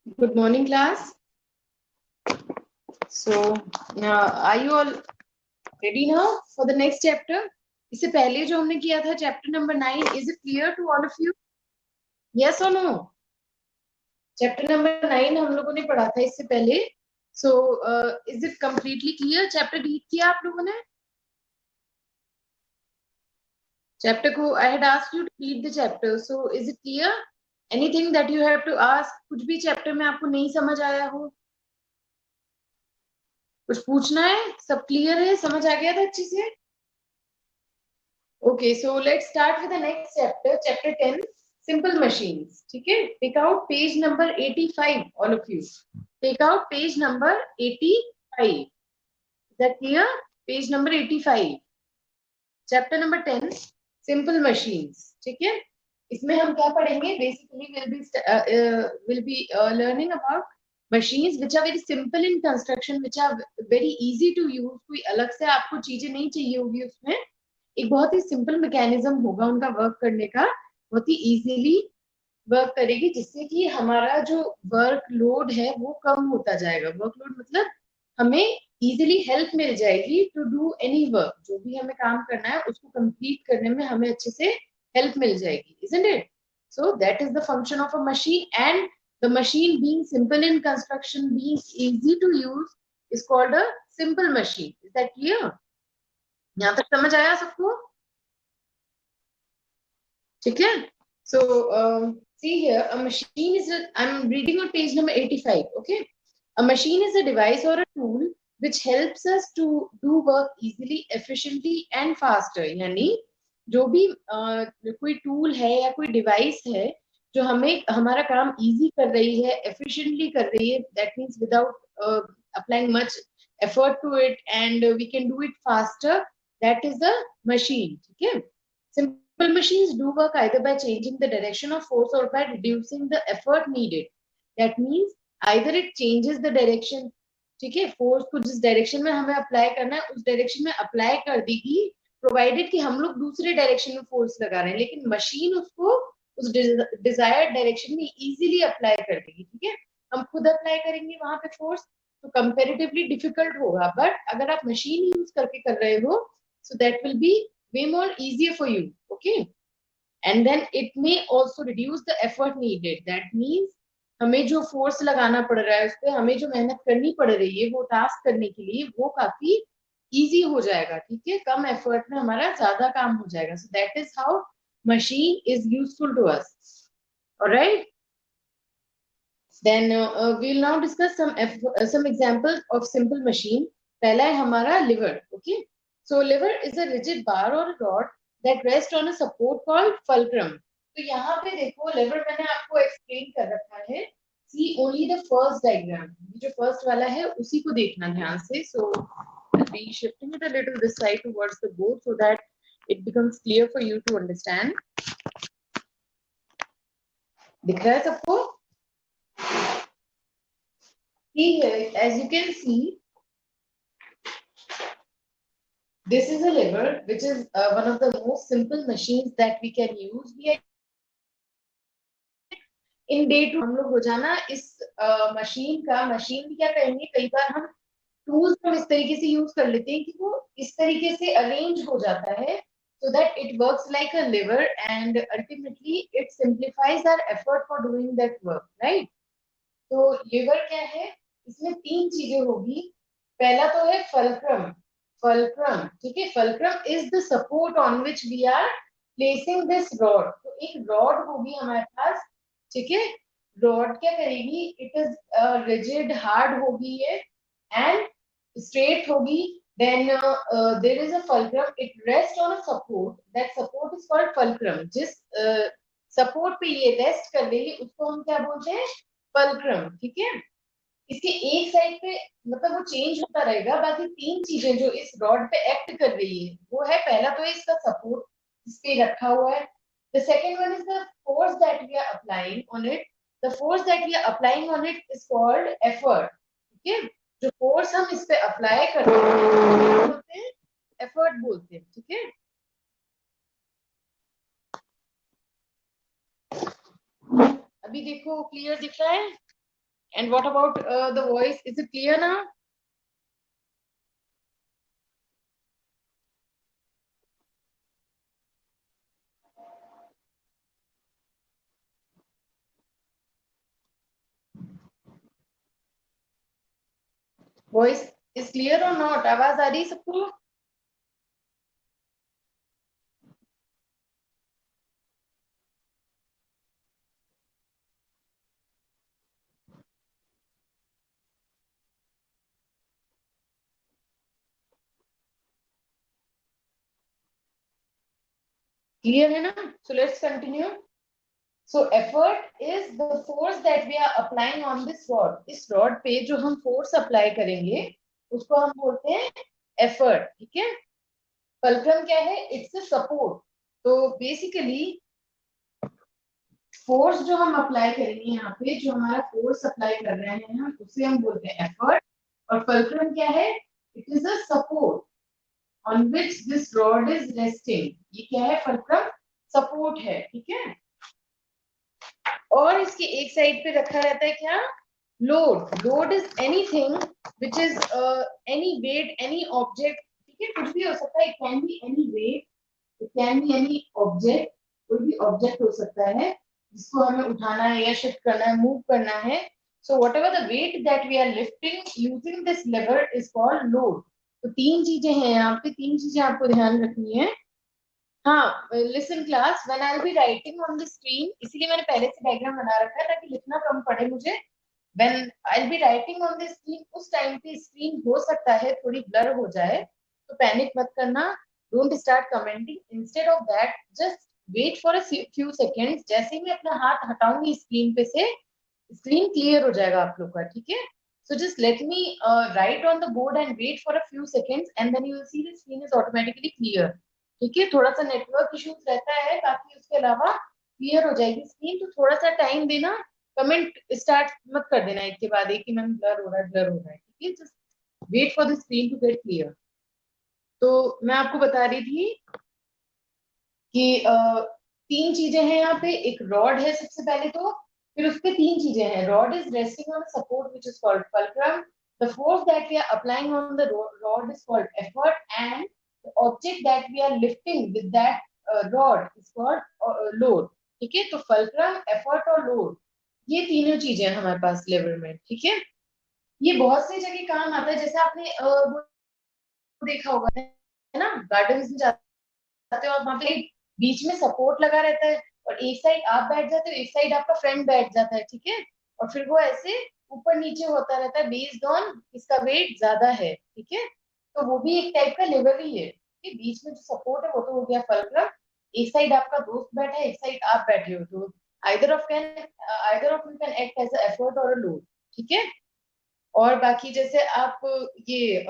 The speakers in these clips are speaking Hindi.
Good morning, class. So, are you all ready now for the next chapter? इससे पहले जो हमने किया था chapter number 9, is it clear to all of you? Yes or no? Chapter number 9 हम लोगों ने पढ़ा था इससे पहले. So, is it completely clear? Chapter read किया आप लोगों ने? Chapter को I had asked you to read the chapter. So, is it clear? Anything that you have to ask? कुछ भी chapter में आपको नहीं समझ आया हो? कुछ पूछना है? सब क्लियर है? समझ आ गया था अच्छे से? Okay, so let's start with the next chapter, chapter 10, simple machines. ठीक है? Take out page number 85, all of you. Take out page number 85. Is that clear? Page number 85. Chapter number 10, simple machines. ठीक है? इसमें हम क्या पढ़ेंगे? Basically, we'll be learning about machines which are very simple in construction, which are very easy to use. कोई अलग से आपको चीजें नहीं चाहिए होगी उसमें. एक बहुत ही सिंपल मैकेनिज्म होगा उनका वर्क करने का, बहुत ही इजीली वर्क करेगी, जिससे कि हमारा जो वर्क लोड है वो कम होता जाएगा. वर्कलोड मतलब हमें इजीली हेल्प मिल जाएगी टू डू एनी वर्क. जो भी हमें काम करना है उसको कंप्लीट करने में हमें अच्छे से हेल्प मिल जाएगी. Isn't it? So that is the function of a machine, and the machine being simple in construction, being easy to use, is called a simple machine. Is that clear? यहाँ तक समझ आया सबको? ठीक है? So see here, a machine is I'm reading on page number 85. Okay, a machine is a device or a tool which helps us to do work easily, efficiently and faster. यानी जो भी कोई टूल है या कोई डिवाइस है जो हमें हमारा काम इजी कर रही है, efficiently कर रही है, that means without applying much effort to it, and we can do it faster, that is the machine. ठीक है? Simple machines do work either by changing the direction of force or by reducing the effort needed. That means either it changes the direction, ठीक है, फोर्स को जिस डायरेक्शन में हमें अप्लाई करना है उस डायरेक्शन में अप्लाई कर देगी, प्रोवाइडेड कि हम लोग दूसरे डायरेक्शन में फोर्स लगा रहे हैं, लेकिन मशीन उसको उस डिजायर्ड डायरेक्शन में इजीली अप्लाई कर देगी. ठीक है? हम खुद अप्लाई करेंगे वहां पे फोर्स तो कंपेरेटिवली डिफिकल्ट होगा, बट अगर आप मशीन यूज करके कर रहे हो so that will be way more easier for you. Okay, and then it may also reduce the effort needed. That means हमें जो फोर्स लगाना पड़ रहा है उस पर हमें जो मेहनत करनी पड़ रही है वो टास्क करने के लिए वो काफी इजी हो जाएगा. ठीक है? कम एफर्ट में हमारा ज्यादा काम हो जाएगा. So that is how machine is useful to us. Alright, then we'll now discuss some examples of simple machine. पहला है हमारा liver. Okay, so liver is a rigid bar or a rod that rests on a support called fulcrum. तो यहाँ पे देखो liver मैंने आपको explain कर रखा है. See only the first diagram. जो first वाला है उसी को देखना ध्यान से. So I'll be shifting it a little this side towards the board so that it becomes clear for you to understand. दिख रहा है सबको? As you can see, this is a lever, which is one of the most simple machines that we can use. We are in day to हम लोग रोजाना इस मशीन भी क्या करेंगे, कई बार हम टूल्स हम इस तरीके से यूज कर लेते हैं कि वो इस तरीके से अरेंज हो जाता है so that it works like a lever and ultimately it simplifies our effort for doing that work, right? तो लिवर क्या है? इसमें तीन चीजें होगी. पहला तो है फल्क्रम. फल्क्रम, ठीक है, fulcrum is the support on which we are placing this rod. तो एक रॉड होगी हमारे पास. ठीक है? रॉड क्या करेगी? इट इज रिजिड, हार्ड होगी ये एंड स्ट्रेट होगी. then there is a fulcrum. It rests on a support. That support is called fulcrum. जिस सपोर्ट पे ये रेस्ट कर रही है उसको हम क्या बोलते हैं? फल्क्रम. ठीक है? इसके एक साइड पे मतलब वो चेंज होता रहेगा, बाकी तीन चीजें जो इस रॉड पे एक्ट कर रही है वो है, पहला तो है इसका सपोर्ट इस पे रखा हुआ है. The second one is the force that we are applying on it. The force that we are applying on it is called effort. ठीक है? जो फोर्स हम इस पे अप्लाई करते हैं बोलते हैं एफर्ट बोलते हैं. ठीक है? अभी देखो क्लियर दिख रहा है? And what about the voice? Is it clear now? Voice is clear or not? आवाज आ रही है सबको? Clear है ना? So let's continue. So effort is the force that we are applying on this rod. इस rod पे जो हम force apply करेंगे उसको हम बोलते हैं effort. ठीक है? fulcrum क्या है? It's a support. तो basically force जो हम apply करेंगे यहाँ पे, जो हमारा force apply कर रहे हैं हम, उसे हम बोलते हैं effort. और fulcrum क्या है? It is a support on which this rod is resting. ये क्या है? fulcrum support है. ठीक है? और इसके एक साइड पे रखा रहता है क्या? Load. Load is anything which is any weight, any object. ठीक है? कुछ भी हो सकता है. It can be any weight, it can be any object. कोई भी ऑब्जेक्ट हो सकता है जिसको हमें उठाना है या शिफ्ट करना है, मूव करना है. So whatever the weight that we are lifting using this lever is called load. तो तीन चीजें हैं यहाँ पे, तीन चीजें आपको ध्यान रखनी है. हाँ, listen class, when I will be writing on the screen, इसीलिए मैंने पहले से डायग्राम बना रखा है ताकि लिखना कम पड़े मुझे. When I will be writing on the screen, उस टाइम पे स्क्रीन हो सकता है थोड़ी ब्लर हो जाए, तो पैनिक मत करना. Don't start commenting. Instead of that just wait for a few seconds. जैसे ही मैं अपना हाथ हटाऊंगी स्क्रीन पे से, स्क्रीन क्लियर हो जाएगा आप लोग का. ठीक है? So just let me write on the board and wait for a few seconds and then you will see the screen is automatically clear. ठीक है? थोड़ा सा नेटवर्क इश्यूज रहता है, बाकी उसके अलावा क्लियर हो जाएगी स्क्रीन. तो थोड़ा सा टाइम देना. कमेंट स्टार्ट मत कर देना एक के बाद एक कि मैम ब्लर हो रहा है, ब्लर हो रहा है. ठीक है? Just wait for the screen to get clear. तो मैं आपको बता रही थी कि तीन चीजें हैं यहाँ पे. एक रॉड है सबसे पहले, तो फिर उसपे तीन चीजें हैं. Rod is resting on support which is called fulcrum. The force that we are applying on the rod is called effort, and the object that we are lifting with that rod is called load. ठीक है? तो fulcrum, effort और load, ये तीनों चीजें हैं हमारे पास लेवर में. ठीक है? ये बहुत सी जगह काम आता है. जैसे आपने वो देखा होगा है ना, गार्डन में जाते हो और वहां पे बीच में सपोर्ट लगा रहता है और एक साइड आप बैठ जाते हो, एक साइड आपका फ्रेंड बैठ जाता है. ठीक है? और फिर वो ऐसे ऊपर नीचे होता रहता है बेस्ड ऑन किसका वेट ज्यादा है. ठीक है? तो वो भी एक टाइप का लेवल ही है. ठीक है? बीच में जो सपोर्ट है वो तो हो गया फलक्रम. एक साइड आपका दोस्त बैठा है, एक साइड आप बैठे हो, तो either of you can act as a effort और अ लोड. ठीक है? और बाकी जैसे आप ये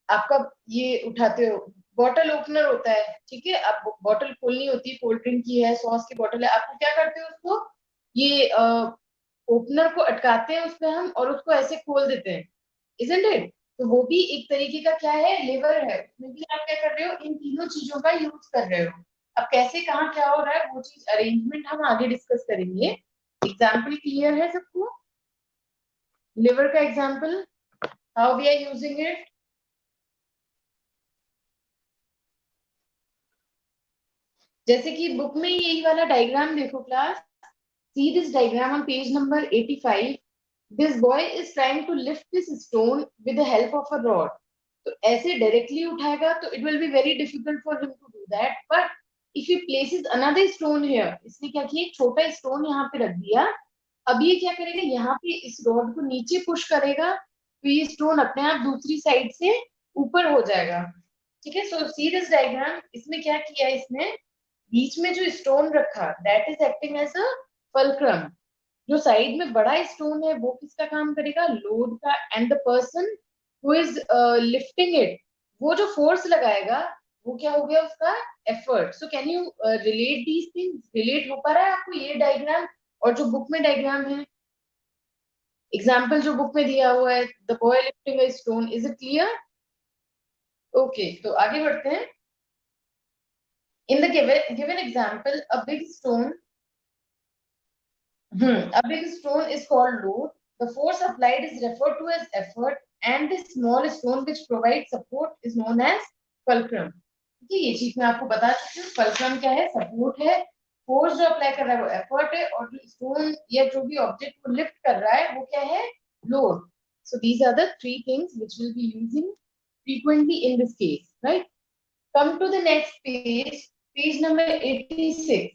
आपका ये उठाते हो, बॉटल ओपनर होता है. ठीक है? आप बॉटल खोलनी होती है, कोल्ड ड्रिंक की है, सॉस की बॉटल है, आपको क्या करते हो, उसको ये ओपनर को अटकाते हैं उस पे हम और उसको ऐसे खोल देते हैं. Isn't it? तो वो भी एक तरीके का क्या है, लेवर है. उसमें भी आप क्या कर रहे हो, इन तीनों चीजों का यूज कर रहे हो. अब कैसे कहाँ क्या हो रहा है वो चीज अरेंजमेंट हम आगे डिस्कस करेंगे. एग्जाम्पल क्लियर है सबको? लिवर का example, how we are using it. जैसे कि बुक में यही वाला डायग्राम देखो class. See this diagram on page number 85. This boy is trying to lift this stone with the help of a rod. तो ऐसे डायरेक्टली उठाएगा तो it will be very difficult for him to do that. But if he places another stone here, इसने क्या किया, एक छोटा स्टोन यहाँ पे रख दिया. अब ये क्या करेगा, यहाँ पे इस रॉड को नीचे पुश करेगा तो ये स्टोन अपने आप दूसरी साइड से ऊपर हो जाएगा. ठीक है? So see this diagram. इसमें क्या किया इसने, बीच में जो स्टोन रखा that is acting as a fulcrum. जो साइड में बड़ा स्टोन है वो किसका काम करेगा, लोड का. And the person who is lifting it, वो जो फोर्स लगाएगा वो क्या हो गया, उसका effort. So can you relate these things? Relate हो पा रहा है आपको ये डायग्राम और जो बुक में डायग्राम है? एग्जाम्पल जो बुक में दिया हुआ है, the boy lifting a stone, is it clear? Okay, तो आगे बढ़ते हैं. In the given example, a big stone. A big stone is called load. The force applied is referred to as effort, and the small stone which provides support is known as fulcrum. ठीक है, ये चीज मैं आपको बता चुकी हूँ. fulcrum क्या है? सपोर्ट है. फोर्स जो अप्लाई कर रहा है वो एफर्ट है, और जो स्टोन या जो भी ऑब्जेक्ट को लिफ्ट कर रहा है वो क्या है? Load. So these are the three things which we'll be using frequently in this case, right? Come to the next page, page number 86.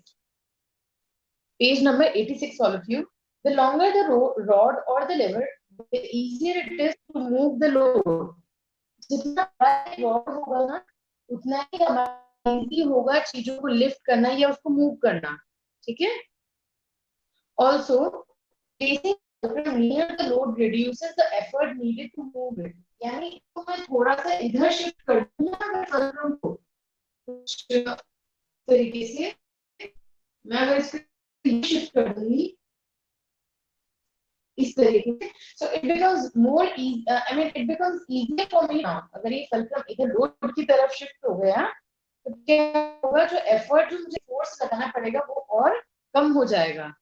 Page number 86, all of you. The longer the rod or the lever, the easier it is to move the load. जितना बड़ा रॉड होगा ना, उतना ही हमारा इजी होगा चीजों को लिफ्ट करना या उसको मूव करना. ठीक है. Also, placing near the load reduces the effort needed to move it. यानी तो मैं थोड़ा सा इधर शिफ्ट कर दूंगा अगर फलक्रम को कुछ तरीके से, मैं अगर इसको शिफ्ट कर दूंगी इस तरीके से, so it becomes more easy, I mean it becomes easier for me now. अगर ये फलक्रम इधर लोड की तरफ शिफ्ट हो गया तो क्या होगा? जो एफर्ट जो मुझे फोर्स लगाना पड़ेगा वो और कम हो जाएगा.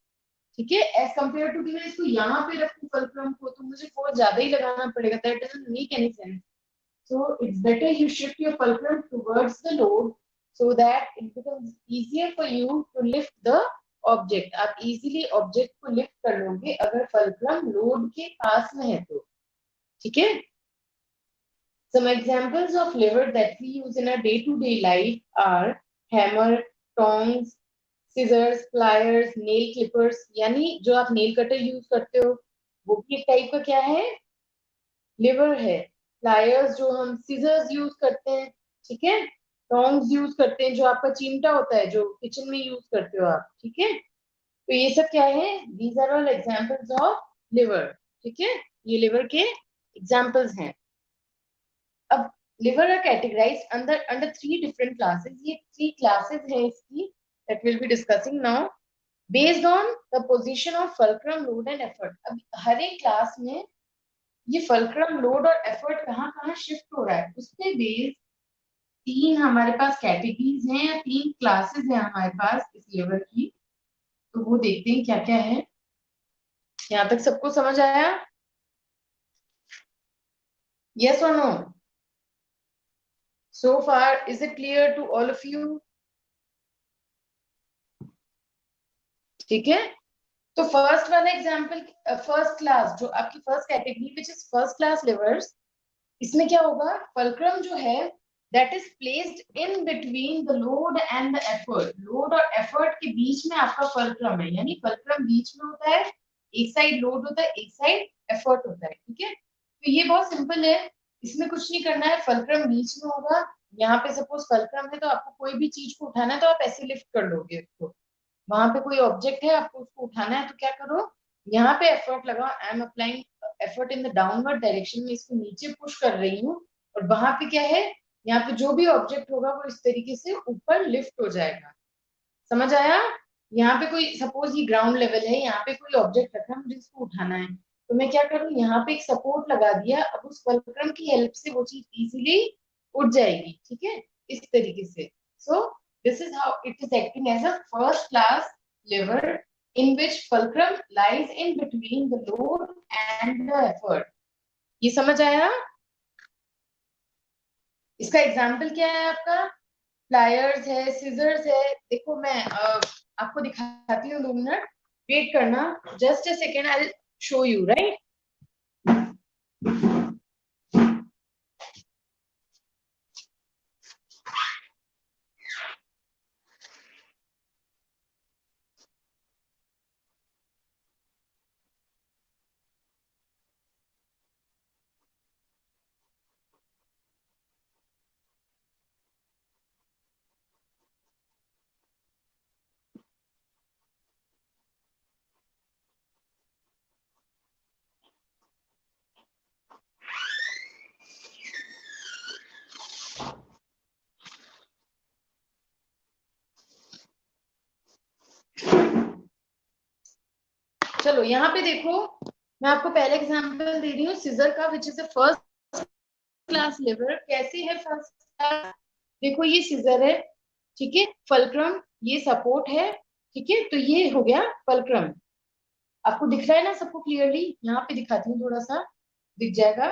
ठीक है. एज कम्पेयर टू कि मैं इसको यहाँ पे रखूं फलक्रम को, तो मुझे फोर्स ज्यादा ही लगाना पड़ेगा. That doesn't make any sense. So it's better you shift your fulcrum towards the load so that it becomes easier for you to lift the object. आप easily object को lift कर लोगे अगर fulcrum load के पास में है तो. ठीक है. Some examples of lever that we use in our day-to-day life are hammer, tongs, scissors, pliers, nail clippers. यानी जो आप nail cutter use करते हो वो भी एक टाइप का क्या है? लिवर है. प्लायर्स जो हम सीजर्स यूज करते हैं. ठीक है. टोंग्स यूज करते हैं जो आपका चिमटा होता है जो किचन में यूज करते हो आप. ठीक है. तो ये सब क्या है? These are all examples of lever. ठीक है. ये लिवर के एग्जांपल्स हैं. अब lever are categorised under under 3 different classes. ये 3 क्लासेस हैं इसकी that will be discussing now based on the position of fulcrum, load and effort. अब हर एक क्लास में ये फल्क्रम, लोड और एफर्ट कहाँ कहाँ शिफ्ट हो रहा है उस पे बेस्ड 3 हमारे पास कैटेगरीज हैं या 3 क्लासेस हैं हमारे पास इस लेवल की. तो वो देखते हैं क्या क्या है. यहाँ तक सबको समझ आया? यस और no? So far is it clear to all of you? ठीक है. तो फर्स्ट वाला एग्जांपल, फर्स्ट क्लास जो आपकी first category which is first class levers, इसमें क्या होगा? फल्क्रम जो है that is placed in between the load and the effort. Load और एफर्ट के बीच में आपका फल्क्रम है. यानी फल्क्रम बीच में होता है, एक साइड लोड होता है, एक साइड एफर्ट होता है. ठीक है. तो ये बहुत सिंपल है, इसमें कुछ नहीं करना है. फल्क्रम बीच में होगा. यहाँ पे सपोज फल्क्रम है तो आपको कोई भी चीज को उठाना है तो आप ऐसे लिफ्ट कर लोगे उसको. वहां पे कोई ऑब्जेक्ट है आपको उसको उठाना है तो क्या करो? यहाँ पे एफर्ट लगाओ. आई am applying effort in the downward direction में, इसको नीचे पुश कर रही हूँ. और वहां पे क्या है? यहाँ पे जो भी ऑब्जेक्ट होगा वो इस तरीके से ऊपर लिफ्ट हो जाएगा. समझ आया? यहाँ पे कोई सपोज ये ग्राउंड लेवल है, यहाँ पे कोई ऑब्जेक्ट रखा है, मुझे इसको उठाना है तो मैं क्या करूँ? यहाँ पे एक सपोर्ट लगा दिया. अब उस फल्क्रम की हेल्प से वो चीज इजीली उठ जाएगी. ठीक है. इस तरीके से. सो this is how it is acting as a first class lever in which fulcrum lies in between the load and the effort. ये समझ आया? इसका एग्जाम्पल क्या है आपका? प्लायर्स है, सीजर्स है. देखो मैं आपको दिखाती हूँ. 2 मिनट वेट करना. Just a second, I will show you. Right. चलो यहाँ पे देखो, मैं आपको पहले एग्जांपल दे रही हूँ सीजर का, which is a first class liver. कैसे है फर्स्ट क्लास? देखो ये सीजर है. ठीक है. फल्क्रम ये सपोर्ट है. ठीक है. तो ये हो गया फल्क्रम. आपको दिख रहा है ना सबको क्लियरली? यहाँ पे दिखाती हूँ, थोड़ा सा दिख जाएगा।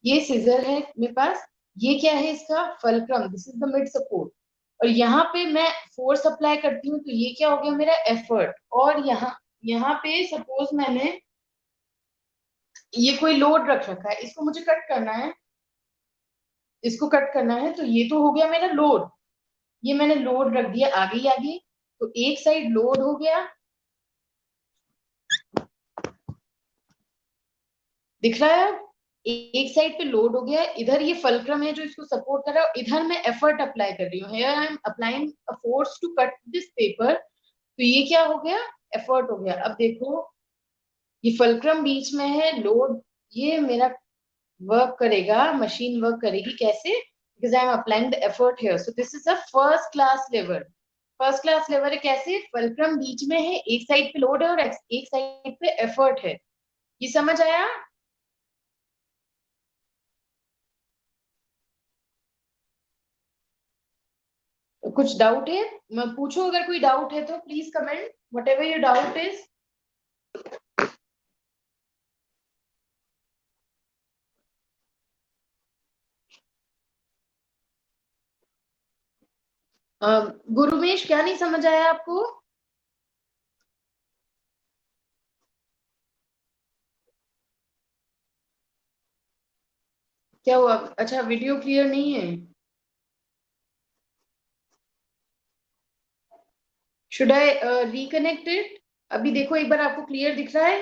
ये सीजर है मेरे पास, ये क्या है इसका fulcrum, this is the mid support, और यहाँ पे मैं फोर्स अप्लाई करती हूँ तो ये क्या हो गया मेरा एफर्ट। और यहाँ यहाँ पे सपोज मैंने ये कोई लोड रख रखा है, इसको मुझे कट करना है, इसको कट करना है, तो ये तो हो गया मेरा लोड, ये मैंने लोड रख दिया आगे ही आगे, तो एक साइड लोड हो गया, दिख रहा है? एक साइड पे लोड हो गया, इधर ये फलक्रम है जो इसको सपोर्ट कर रहा है, इधर मैं एफर्ट अप्लाई कर रही हूँ, here I am applying a force to cut this paper, तो ये क्या हो गया, एफर्ट हो गया। अब देखो ये फलक्रम बीच में है, लोड, ये मेरा वर्क करेगा, मशीन वर्क करेगी कैसे, because I am applying the effort here, so this is a first class lever. First class lever है कैसे, फलक्रम बीच में है, एक साइड पे लोड है और एक साइड पे एफर्ट है, ये समझ आया? कुछ डाउट है? मैं पूछो, अगर कोई डाउट है तो please comment, whatever your doubt is. Gurumesh क्या नहीं समझ आया आपको? क्या हुआ? अच्छा, वीडियो क्लियर नहीं है? Should I reconnect it? अभी देखो एक बार, आपको क्लियर दिख रहा है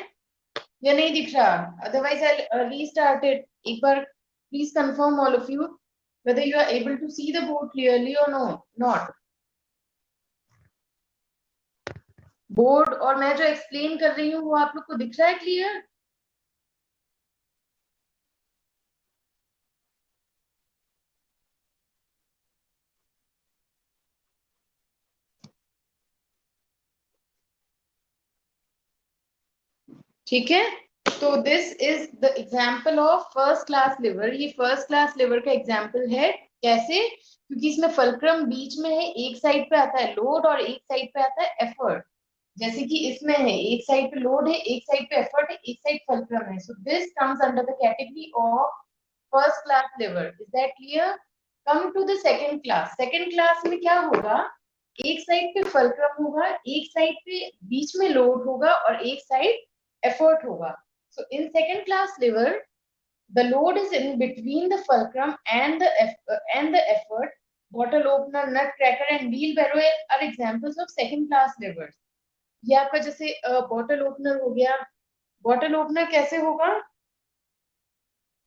या नहीं दिख रहा? Otherwise I restart it. एक बार please confirm all of you whether you are able to see the board clearly or no, not board और मैं जो एक्सप्लेन कर रही हूँ वो आप लोग को दिख रहा है क्लियर? ठीक है, तो this is the example of first class liver, ये फर्स्ट क्लास लिवर का एग्जाम्पल है। कैसे? क्योंकि इसमें फलक्रम बीच में है, एक साइड पे आता है लोड और एक साइड पे आता है एफर्ट, जैसे कि इसमें है एक साइड पे लोड है, एक साइड पे एफर्ट है, एक साइड फलक्रम है, so this comes under the category of first class lever. Is that clear? Come to the second class, second class में क्या होगा, एक साइड पे फलक्रम होगा, एक साइड पे बीच में लोड होगा और एक साइड एफर्ट होगा। So in second class liver, the load is in between the fulcrum and the effort. Bottle opener, nutcracker and wheelbarrow are examples of second class livers. ये आपका जैसे बॉटल ओपनर हो गया, बॉटल ओपनर कैसे होगा,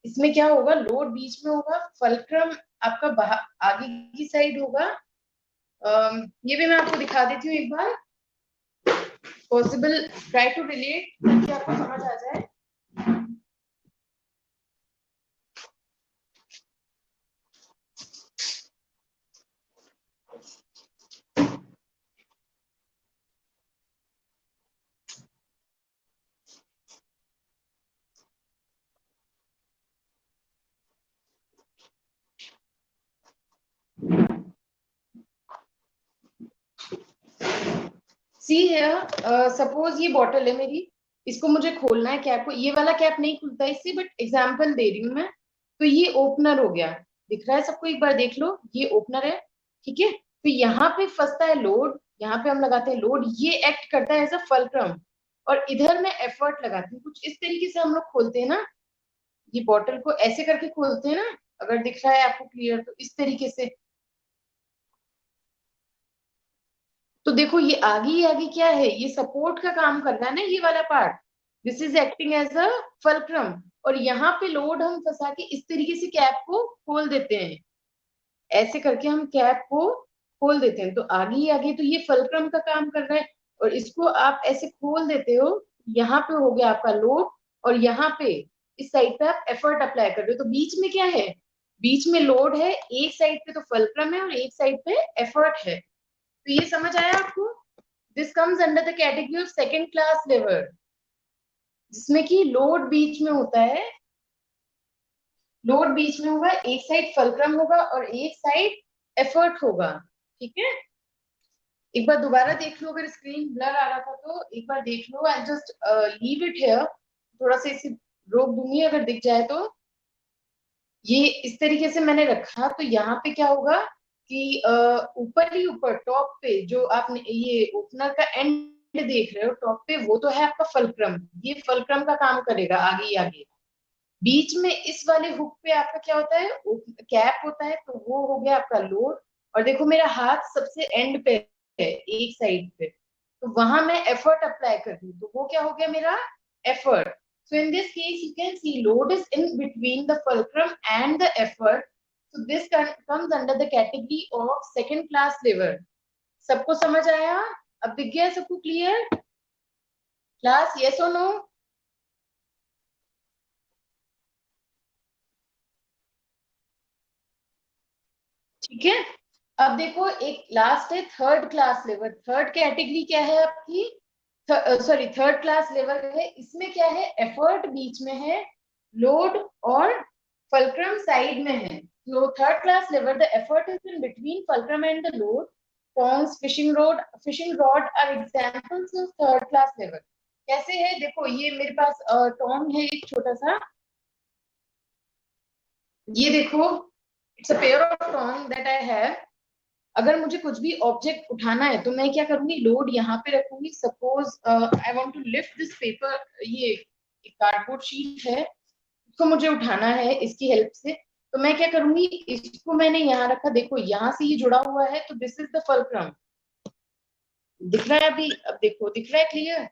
इसमें क्या होगा, लोड बीच में होगा, फलक्रम आपका आगे की साइड होगा। ये भी मैं आपको दिखा देती हूँ एक बार, पॉसिबल, ट्राई टू रिलेट ताकि आपको समझ आ जाए। सी है, सपोज ये बॉटल है मेरी, इसको मुझे खोलना है कैप को, ये वाला कैप नहीं खुलता इससे, बट एग्जांपल दे रही हूँ मैं। तो ये ओपनर हो गया, दिख रहा है सबको? एक बार देख लो, ये ओपनर है, ठीक है? तो यहाँ पे फंसता है लोड, यहाँ पे हम लगाते हैं लोड, ये एक्ट करता है एज अ फलक्रम, और इधर मैं एफर्ट लगाती हूँ। कुछ इस तरीके से हम लोग खोलते हैं ना, ये बॉटल को ऐसे करके खोलते हैं ना, अगर दिख रहा है आपको क्लियर तो, इस तरीके से। तो देखो ये आगे ही आगे क्या है, ये सपोर्ट का काम कर रहा है ना, ये वाला part, this is acting as a fulcrum, और यहाँ पे लोड हम फंसा के इस तरीके से कैप को खोल देते हैं, ऐसे करके हम कैप को खोल देते हैं, तो आगे ही आगे तो ये फलक्रम का काम कर रहा है, और इसको आप ऐसे खोल देते हो, यहाँ पे हो गया आपका लोड, और यहाँ पे इस साइड पे आप एफर्ट अप्लाई कर रहे हो, तो बीच में क्या है, बीच में लोड है, एक साइड पे तो फलक्रम है और एक साइड पे एफर्ट है। तो ये समझ आया आपको? This comes under the category of second class liver, जिसमें कि लोड बीच में होता है, लोड बीच में होगा, एक साइड फलक्रम होगा और एक साइड एफर्ट होगा, ठीक है? एक बार दोबारा देख लो, अगर स्क्रीन ब्लर आ रहा था तो एक बार देख लो। I just leave it here, थोड़ा सा इसे रोक दूंगी अगर दिख जाए तो। ये इस तरीके से मैंने रखा तो यहाँ पे क्या होगा कि ऊपर ही ऊपर टॉप पे जो आपने ये ओपनर का एंड देख रहे हो टॉप पे, वो तो है आपका फलक्रम। ये फलक्रम का काम करेगा आगे ही आगे। बीच में इस वाले हुक पे आपका क्या होता है, कैप होता है, तो वो हो गया आपका लोड। और देखो मेरा हाथ सबसे एंड पे है, एक साइड पे, तो वहां मैं एफर्ट अप्लाई कर रही हूँ, तो वो क्या हो गया मेरा effort. So in this case, you can see load is in between the fulcrum and the effort. So this comes under the category of second class lever. सबको समझ आया? अब दिख गया सबको clear? Class yes or no? ठीक है। अब देखो एक लास्ट है थर्ड क्लास लेवर। थर्ड कैटेगरी क्या है आपकी? सॉरी, थर्ड क्लास लेवर है। इसमें क्या है, एफर्ट बीच में है, लोड और फलक्रम साइड में है। तो third class lever, the effort is in between fulcrum and the load. Tongs, fishing rod are examples of third class lever. कैसे है देखो, ये मेरे पास टोंग है एक छोटा सा, ये देखो, it's a pair of tong that I have. अगर मुझे कुछ भी ऑब्जेक्ट उठाना है तो मैं क्या करूंगी, लोड यहाँ पे रखूंगी। Suppose I want to lift this paper, ये कार्डबोर्ड शीट है, इसको मुझे उठाना है इसकी हेल्प से। तो मैं क्या करूंगी, इसको मैंने यहाँ रखा, देखो यहाँ से ये जुड़ा हुआ है, तो दिस इज द फलक्रम। दिख रहा है अभी? अब देखो दिख रहा है क्लियर?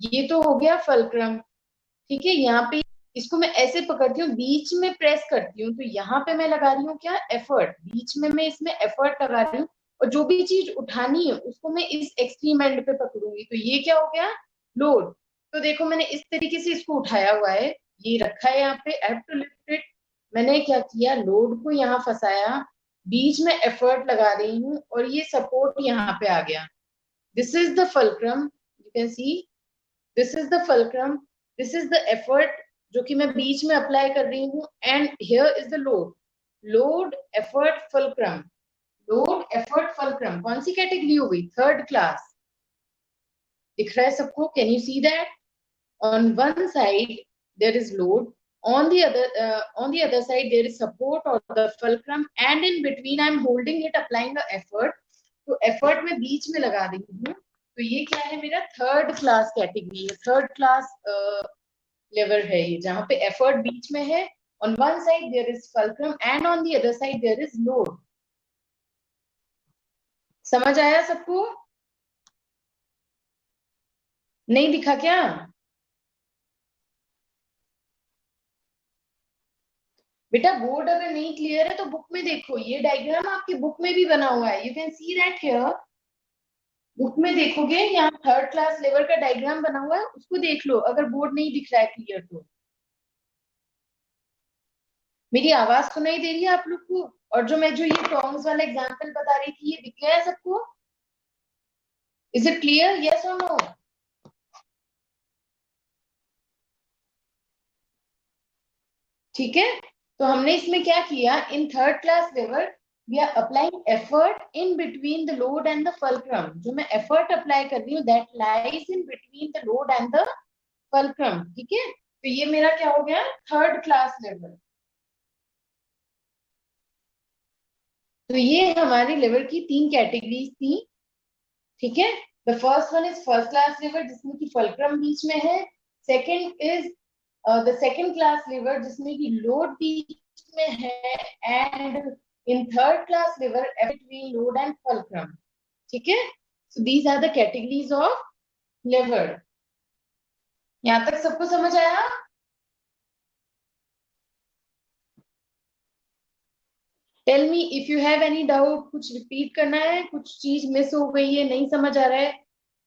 ये तो हो गया फलक्रम। ठीक है, यहाँ पे इसको मैं ऐसे पकड़ती हूँ, बीच में प्रेस करती हूँ, तो यहाँ पे मैं लगा रही हूँ क्या, एफर्ट। बीच में मैं इसमें एफर्ट लगा रही हूँ, और जो भी चीज उठानी है उसको मैं इस एक्सट्रीम एंड पे पकड़ूंगी, तो ये क्या हो गया, लोड। तो देखो मैंने इस तरीके से इसको उठाया हुआ है, ये रखा है यहाँ पे, I have to lift it. मैंने क्या किया, लोड को यहाँ फंसाया, बीच में एफर्ट लगा रही हूँ, और ये सपोर्ट यहाँ पे आ गया। This is the fulcrum, you can see, this is the fulcrum, this is the effort जो कि मैं बीच में अप्लाई कर रही हूँ, and here is the load. Load effort fulcrum, load effort fulcrum, कौन सी कैटेगरी हो गई, थर्ड क्लास। दिख रहा है सबको? Can you see that? on one side there is load, on the other side there is support or the fulcrum, and in between I'm holding it, applying the effort। तो एफर्ट में बीच में लगा रही हूँ, तो ये क्या है, मेरा थर्ड क्लास कैटेगरी है, थर्ड क्लास लेवर है ये, जहां पे एफर्ट बीच में है। On one side there is fulcrum and on the other side there is load. समझ आया सबको? नहीं दिखा क्या? बेटा बोर्ड अगर नहीं क्लियर है तो बुक में देखो, ये डायग्राम आपकी बुक में भी बना हुआ है, you can see that here. Book में देखोगे यहाँ थर्ड क्लास लेवल का डायग्राम बना हुआ है, उसको देख लो अगर बोर्ड नहीं दिख रहा है क्लियर तो। मेरी आवाज सुनाई दे रही है आप लोग को? और जो ये टॉन्ग्स वाला एग्जांपल बता रही थी, ये दिख गया है सबको? इज इट क्लियर, यस और नो? ठीक है, तो हमने इसमें क्या किया, in third class level we are applying effort in between the load and the fulcrum. जो मैं एफर्ट अप्लाई कर रही हूँ that lies in between the load and the fulcrum. ठीक है, तो ये मेरा क्या हो गया, थर्ड क्लास लेवल। तो ये हमारी लेवल की तीन कैटेगरीज थी। ठीक है, the first one is first class level जिसमें कि फलक्रम बीच में है। Second is the second class level जिसमें कि लोड बीच में है, and in third class level between load and fulcrum. ठीक है, so these are the categories of lever. यहाँ तक सबको समझ आया? Tell me if you have any doubt, कुछ रिपीट करना है, कुछ चीज मिस हो गई है, नहीं समझ आ रहा है,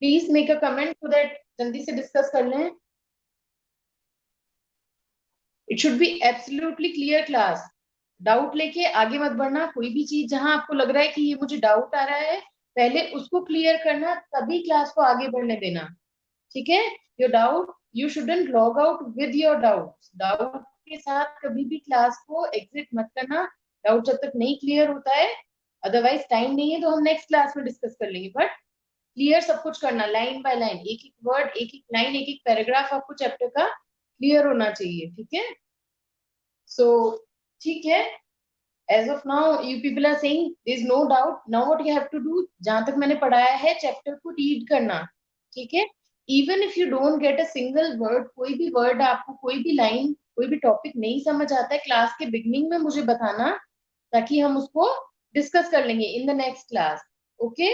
please make a comment so that जल्दी से डिस्कस कर लें। It should be absolutely clear class. Doubt लेके आगे मत बढ़ना, कोई भी चीज जहां आपको लग रहा है कि ये मुझे डाउट आ रहा है, पहले उसको क्लियर करना, तभी क्लास को आगे बढ़ने देना। ठीक है, your doubt, you shouldn't log out with your doubt. Doubt के साथ कभी भी क्लास को एग्जिट मत करना, डाउट जब तक नहीं क्लियर होता है। अदरवाइज टाइम नहीं है तो हम नेक्स्ट क्लास में डिस्कस कर लेंगे, बट क्लियर सब कुछ करना, लाइन बाय लाइन, एक एक वर्ड, एक एक लाइन, एक एक पैराग्राफ आपको चैप्टर का क्लियर होना चाहिए, ठीक है? सो ठीक है, as of now you people are saying there is no doubt. Now what you have to do, जहां तक मैंने पढ़ाया है चैप्टर को रीड करना, ठीक है? Even if you don't get a single word, कोई भी वर्ड आपको, कोई भी लाइन, कोई भी टॉपिक नहीं समझ आता है, क्लास के बिगनिंग में मुझे बताना, ताकि हम उसको डिस्कस कर लेंगे in the next class, okay?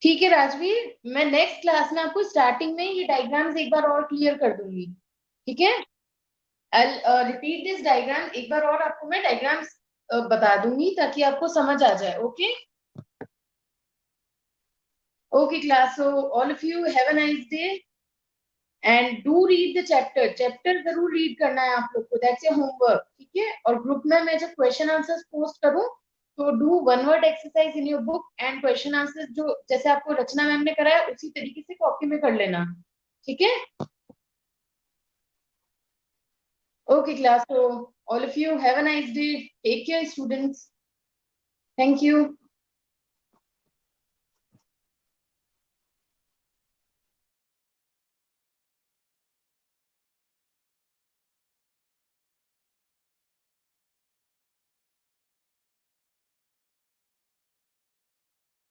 ठीक है राजवीर, मैं नेक्स्ट क्लास में आपको स्टार्टिंग में ये डायग्राम्स एक बार और क्लियर कर दूंगी, ठीक है? आई रिपीट दिस डायग्राम, एक बार और आपको मैं डायग्राम्स बता दूंगी ताकि आपको समझ आ जाए, okay? Okay class, so all of you have a nice day and do read the chapter, chapter जरूर रीड करना है आप लोग को, दैट्स योर होमवर्क, ठीक है? और ग्रुप में मैं जब क्वेश्चन आंसर्स पोस्ट करूं तो do one word exercise in your book and question answers जो जैसे आपको रचना मैम ने कराया उसी तरीके से कॉपी में कर लेना, ठीक है? Okay, class. So, all of you have a nice day. Take care, students. Thank you.